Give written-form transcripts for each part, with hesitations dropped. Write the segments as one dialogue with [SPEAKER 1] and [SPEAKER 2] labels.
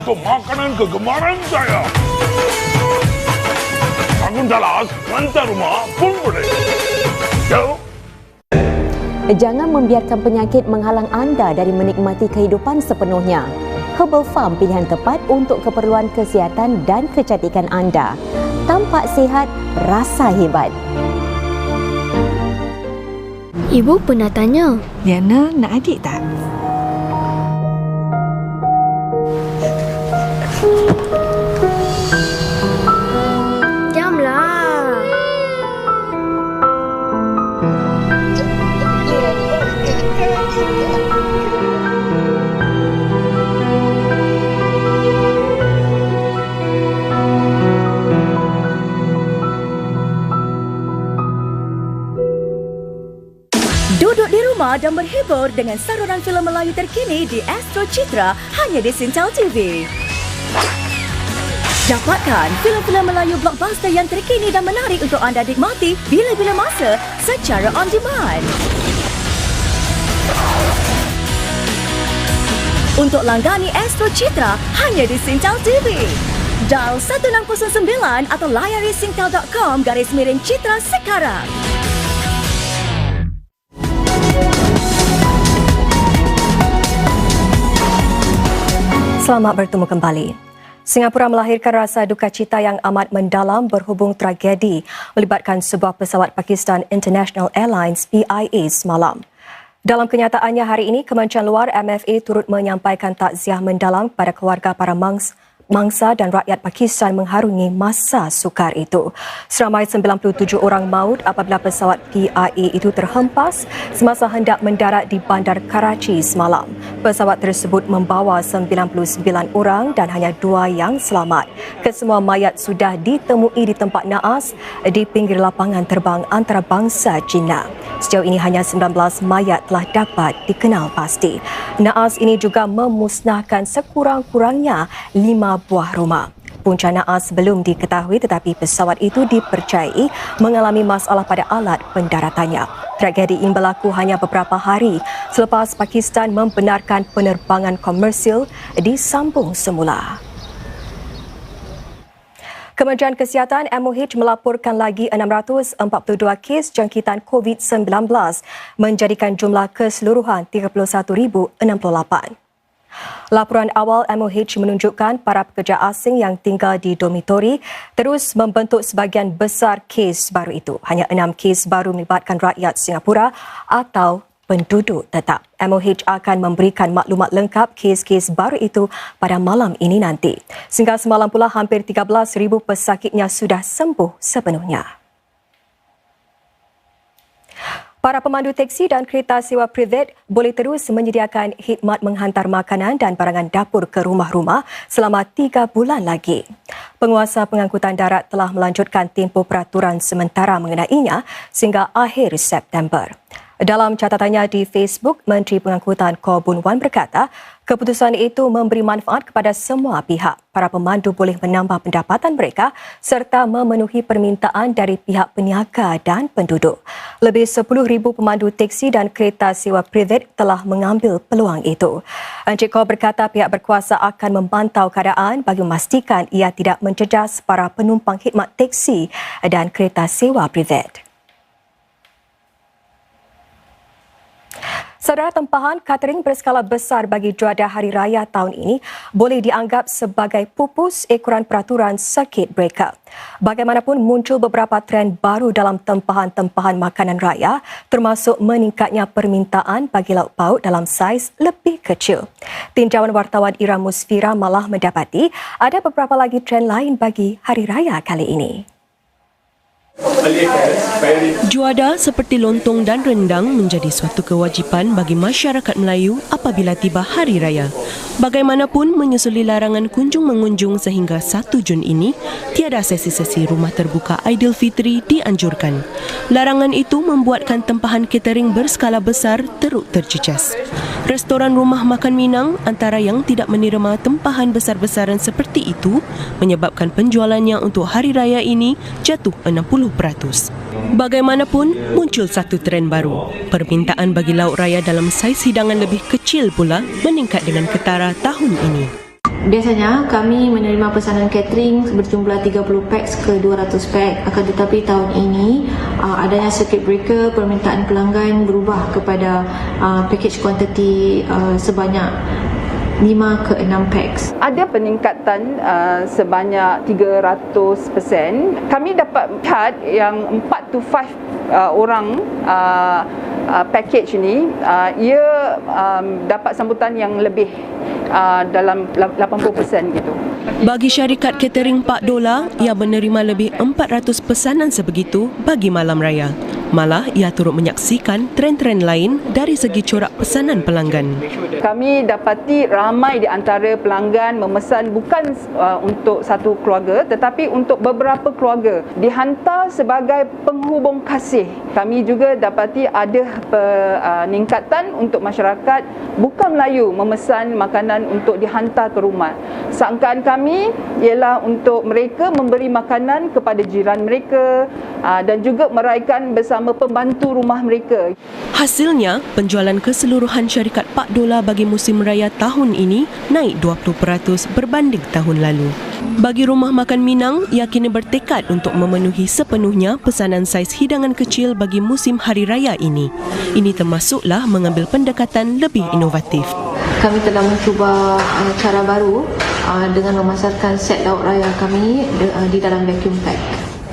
[SPEAKER 1] Makanan kegemaran saya. Sakuntalas, hantar rumah pun boleh. Yo.
[SPEAKER 2] Jangan membiarkan penyakit menghalang anda dari menikmati kehidupan sepenuhnya. Herbal Farm pilihan tepat untuk keperluan kesihatan dan kecantikan anda. Tampak sihat, rasa hebat.
[SPEAKER 3] Ibu pernah tanya.
[SPEAKER 4] Diana nak adik tak?
[SPEAKER 3] Jamlah.
[SPEAKER 5] Duduk di rumah dan berhibur dengan saluran filem Melayu terkini di Astro Citra hanya di Singtel TV. Dapatkan filem-filem Melayu blockbuster yang terkini dan menarik untuk anda nikmati bila-bila masa secara on demand. Untuk langgani Astro Citra hanya di Singtel TV. Dial 1609 atau layari singtel.com/Citra sekarang.
[SPEAKER 6] Selamat bertemu kembali. Singapura melahirkan rasa duka cita yang amat mendalam berhubung tragedi melibatkan sebuah pesawat Pakistan International Airlines PIA semalam. Dalam kenyataannya hari ini, Kementerian Luar MFA turut menyampaikan takziah mendalam kepada keluarga para mangsa dan rakyat Pakistan mengharungi masa sukar itu. Seramai 97 orang maut apabila pesawat PIA itu terhempas semasa hendak mendarat di Bandar Karachi semalam. Pesawat tersebut membawa 99 orang dan hanya 2 yang selamat. Kesemua mayat sudah ditemui di tempat naas di pinggir lapangan terbang antarabangsa China. Sejauh ini hanya 19 mayat telah dapat dikenal pasti. Naas ini juga memusnahkan sekurang-kurangnya 5 buah rumah. Punca naas belum diketahui tetapi pesawat itu dipercayai mengalami masalah pada alat pendaratannya. Tragedi ini berlaku hanya beberapa hari selepas Pakistan membenarkan penerbangan komersil disambung semula. Kementerian Kesihatan MOH melaporkan lagi 642 kes jangkitan COVID-19 menjadikan jumlah keseluruhan 31,068. Laporan awal MOH menunjukkan para pekerja asing yang tinggal di dormitori terus membentuk sebahagian besar kes baru itu. Hanya 6 kes baru melibatkan rakyat Singapura atau penduduk tetap. MOH akan memberikan maklumat lengkap kes-kes baru itu pada malam ini nanti. Sehingga semalam pula hampir 13,000 pesakitnya sudah sembuh sepenuhnya. Para pemandu teksi dan kereta sewa privat boleh terus menyediakan khidmat menghantar makanan dan barangan dapur ke rumah-rumah selama 3 bulan lagi. Penguasa pengangkutan darat telah melanjutkan tempoh peraturan sementara mengenainya sehingga akhir September. Dalam catatannya di Facebook, Menteri Pengangkutan Koh Boon Wan berkata, keputusan itu memberi manfaat kepada semua pihak. Para pemandu boleh menambah pendapatan mereka serta memenuhi permintaan dari pihak peniaga dan penduduk. Lebih 10,000 pemandu teksi dan kereta sewa privat telah mengambil peluang itu. Encik Koh berkata pihak berkuasa akan memantau keadaan bagi memastikan ia tidak menjejas para penumpang khidmat teksi dan kereta sewa privat. Saudara, tempahan catering berskala besar bagi juada Hari Raya tahun ini boleh dianggap sebagai pupus ekoran peraturan circuit breaker. Bagaimanapun, muncul beberapa trend baru dalam tempahan-tempahan makanan raya termasuk meningkatnya permintaan bagi lauk pauk dalam saiz lebih kecil. Tinjauan wartawan Ira Musfira malah mendapati ada beberapa lagi trend lain bagi Hari Raya kali ini.
[SPEAKER 7] Juada seperti lontong dan rendang menjadi suatu kewajipan bagi masyarakat Melayu apabila tiba Hari Raya. Bagaimanapun, menyusuli larangan kunjung-mengunjung sehingga 1 Jun ini, tiada sesi-sesi rumah terbuka Aidilfitri dianjurkan. Larangan itu membuatkan tempahan catering berskala besar teruk terjejas. Restoran rumah makan Minang antara yang tidak menerima tempahan besar-besaran seperti itu menyebabkan penjualannya untuk Hari Raya ini jatuh 60%. Bagaimanapun, muncul satu trend baru. Permintaan bagi lauk raya dalam saiz hidangan lebih kecil pula meningkat dengan ketara tahun ini.
[SPEAKER 4] Biasanya kami menerima pesanan catering berjumlah 30 packs ke 200 pack. Akan tetapi tahun ini adanya circuit breaker, permintaan pelanggan berubah kepada package quantity sebanyak 5 ke 6 packs.
[SPEAKER 8] Ada peningkatan sebanyak 300%. Kami dapat lihat yang 4 to 5 orang package ini, ia dapat sambutan yang lebih dalam 80% gitu.
[SPEAKER 7] Bagi syarikat catering Pak Dola, ia menerima lebih 400 pesanan sebegitu bagi malam raya. Malah ia turut menyaksikan trend-trend lain dari segi corak pesanan pelanggan.
[SPEAKER 8] Kami dapati ramai di antara pelanggan memesan bukan untuk satu keluarga tetapi untuk beberapa keluarga. Dihantar sebagai penghubung kasih. Kami juga dapati ada peningkatan untuk masyarakat bukan Melayu memesan makanan untuk dihantar ke rumah. Sangkaan kami ialah untuk mereka memberi makanan kepada jiran mereka dan juga meraihkan bersama pembantu rumah mereka.
[SPEAKER 7] Hasilnya, penjualan keseluruhan syarikat Pak Dola bagi musim raya tahun ini naik 20% berbanding tahun lalu. Bagi Rumah Makan Minang, ia kini bertekad untuk memenuhi sepenuhnya pesanan saiz hidangan kecil bagi musim hari raya ini. Ini termasuklah mengambil pendekatan lebih inovatif.
[SPEAKER 4] Kami telah mencuba cara baru dengan memasarkan set lauk raya kami di dalam vacuum pack.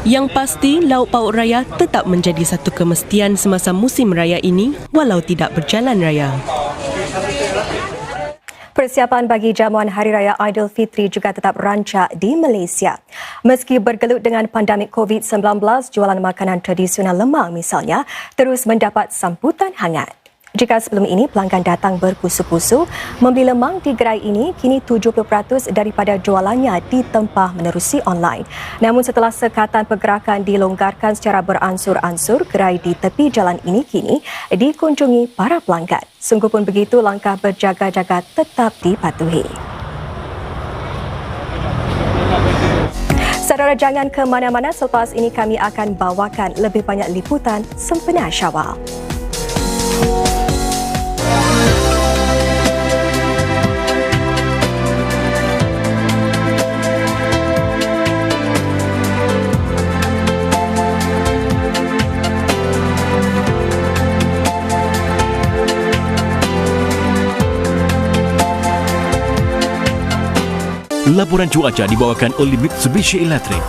[SPEAKER 7] Yang pasti, lauk pauk raya tetap menjadi satu kemestian semasa musim raya ini walau tidak berjalan raya.
[SPEAKER 6] Persiapan bagi jamuan Hari Raya Aidilfitri juga tetap rancak di Malaysia. Meski bergelut dengan pandemik COVID-19, jualan makanan tradisional lemang misalnya terus mendapat sambutan hangat. Jika sebelum ini pelanggan datang berpusu-pusu, membeli lemang di gerai ini, kini 70% daripada jualannya ditempah menerusi online. Namun setelah sekatan pergerakan dilonggarkan secara beransur-ansur, gerai di tepi jalan ini kini dikunjungi para pelanggan. Sungguh pun begitu, langkah berjaga-jaga tetap dipatuhi. Saudara, jangan ke mana-mana, selepas ini kami akan bawakan lebih banyak liputan sempena Syawal.
[SPEAKER 9] Laporan cuaca dibawakan oleh Mitsubishi Electric.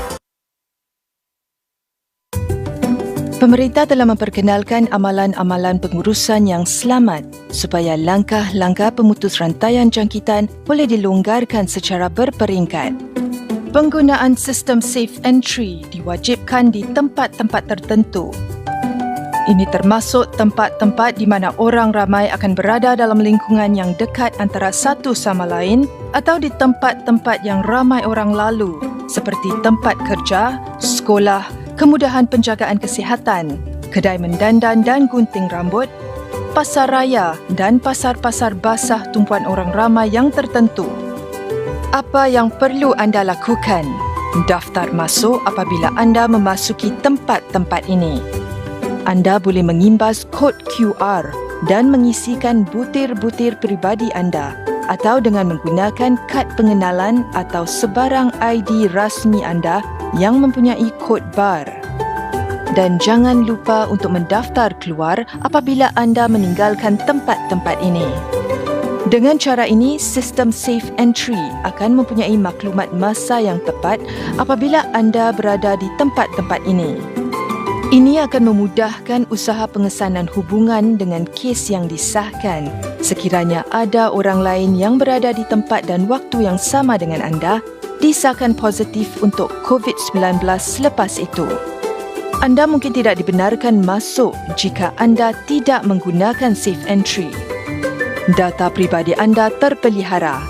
[SPEAKER 10] Pemerintah telah memperkenalkan amalan-amalan pengurusan yang selamat supaya langkah-langkah pemutus rantaian jangkitan boleh dilonggarkan secara berperingkat. Penggunaan sistem safe entry diwajibkan di tempat-tempat tertentu. Ini termasuk tempat-tempat di mana orang ramai akan berada dalam lingkungan yang dekat antara satu sama lain atau di tempat-tempat yang ramai orang lalu seperti tempat kerja, sekolah, kemudahan penjagaan kesihatan, kedai mendandan dan gunting rambut, pasar raya dan pasar-pasar basah tumpuan orang ramai yang tertentu. Apa yang perlu anda lakukan? Daftar masuk apabila anda memasuki tempat-tempat ini. Anda boleh mengimbas kod QR dan mengisikan butir-butir peribadi anda atau dengan menggunakan kad pengenalan atau sebarang ID rasmi anda yang mempunyai kod bar. Dan jangan lupa untuk mendaftar keluar apabila anda meninggalkan tempat-tempat ini. Dengan cara ini, sistem safe entry akan mempunyai maklumat masa yang tepat apabila anda berada di tempat-tempat ini. Ini akan memudahkan usaha pengesanan hubungan dengan kes yang disahkan sekiranya ada orang lain yang berada di tempat dan waktu yang sama dengan anda disahkan positif untuk COVID-19 selepas itu. Anda mungkin tidak dibenarkan masuk jika anda tidak menggunakan safe entry. Data peribadi anda terpelihara.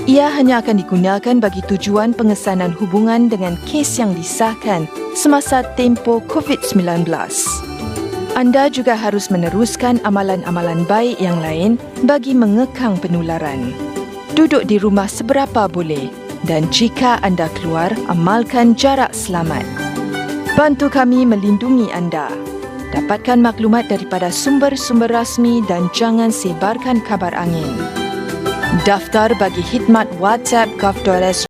[SPEAKER 10] Ia hanya akan digunakan bagi tujuan pengesanan hubungan dengan kes yang disahkan semasa tempoh COVID-19. Anda juga harus meneruskan amalan-amalan baik yang lain bagi mengekang penularan. Duduk di rumah seberapa boleh dan jika anda keluar, amalkan jarak selamat. Bantu kami melindungi anda. Dapatkan maklumat daripada sumber-sumber rasmi dan jangan sebarkan kabar angin. Daftar bagi khidmat WhatsApp Gov.sg